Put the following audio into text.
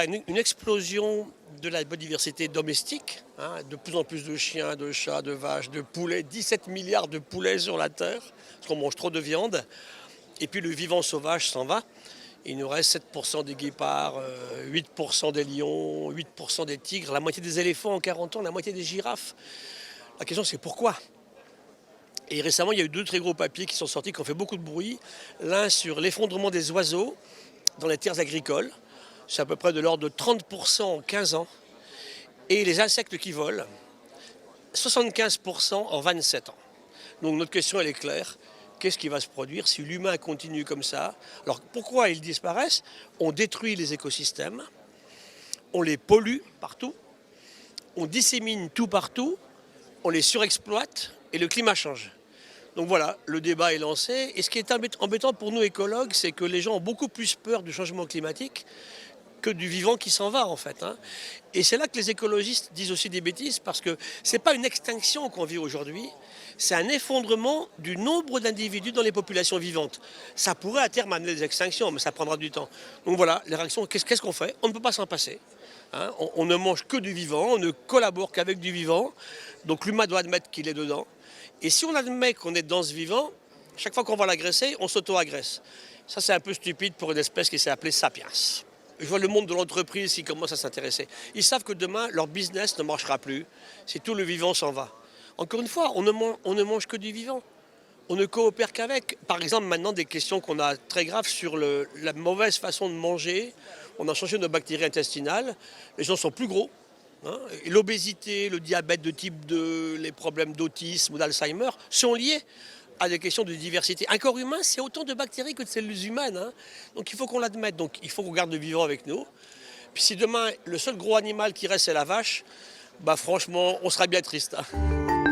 voit une explosion de la biodiversité domestique, hein, de plus en plus de chiens, de chats, de vaches, de poulets, 17 milliards de poulets sur la Terre, parce qu'on mange trop de viande. Et puis le vivant sauvage s'en va. Il nous reste 7% des guépards, 8% des lions, 8% des tigres, la moitié des éléphants en 40 ans, la moitié des girafes. La question c'est pourquoi? Et récemment, il y a eu deux très gros papiers qui sont sortis, qui ont fait beaucoup de bruit. L'un sur l'effondrement des oiseaux dans les terres agricoles. C'est à peu près de l'ordre de 30% en 15 ans. Et les insectes qui volent, 75% en 27 ans. Donc notre question, elle est claire. Qu'est-ce qui va se produire si l'humain continue comme ça? Alors pourquoi ils disparaissent? On détruit les écosystèmes, on les pollue partout, on dissémine tout partout, on les surexploite et le climat change. Donc voilà, le débat est lancé. Et ce qui est embêtant pour nous écologues, c'est que les gens ont beaucoup plus peur du changement climatique que du vivant qui s'en va en fait, hein. Et c'est là que les écologistes disent aussi des bêtises, parce que c'est pas une extinction qu'on vit aujourd'hui, c'est un effondrement du nombre d'individus dans les populations vivantes. Ça pourrait à terme amener des extinctions, mais ça prendra du temps. Donc voilà, les réactions, qu'est-ce qu'on fait? On ne peut pas s'en passer, hein. On ne mange que du vivant, on ne collabore qu'avec du vivant, donc l'humain doit admettre qu'il est dedans. Et si on admet qu'on est dans ce vivant, chaque fois qu'on va l'agresser, on s'auto-agresse. Ça c'est un peu stupide pour une espèce qui s'est appelée Sapiens. Je vois le monde de l'entreprise qui commence à s'intéresser. Ils savent que demain, leur business ne marchera plus si tout le vivant s'en va. Encore une fois, on ne mange que du vivant. On ne coopère qu'avec. Par exemple, maintenant, des questions qu'on a très graves sur la mauvaise façon de manger. On a changé nos bactéries intestinales. Les gens sont plus gros, hein. L'obésité, le diabète de type 2, les problèmes d'autisme ou d'Alzheimer sont liés à des questions de diversité. Un corps humain, c'est autant de bactéries que de cellules humaines, hein. Donc il faut qu'on l'admette. Donc il faut qu'on garde le vivant avec nous. Puis si demain, le seul gros animal qui reste, c'est la vache, bah franchement, on sera bien triste, hein.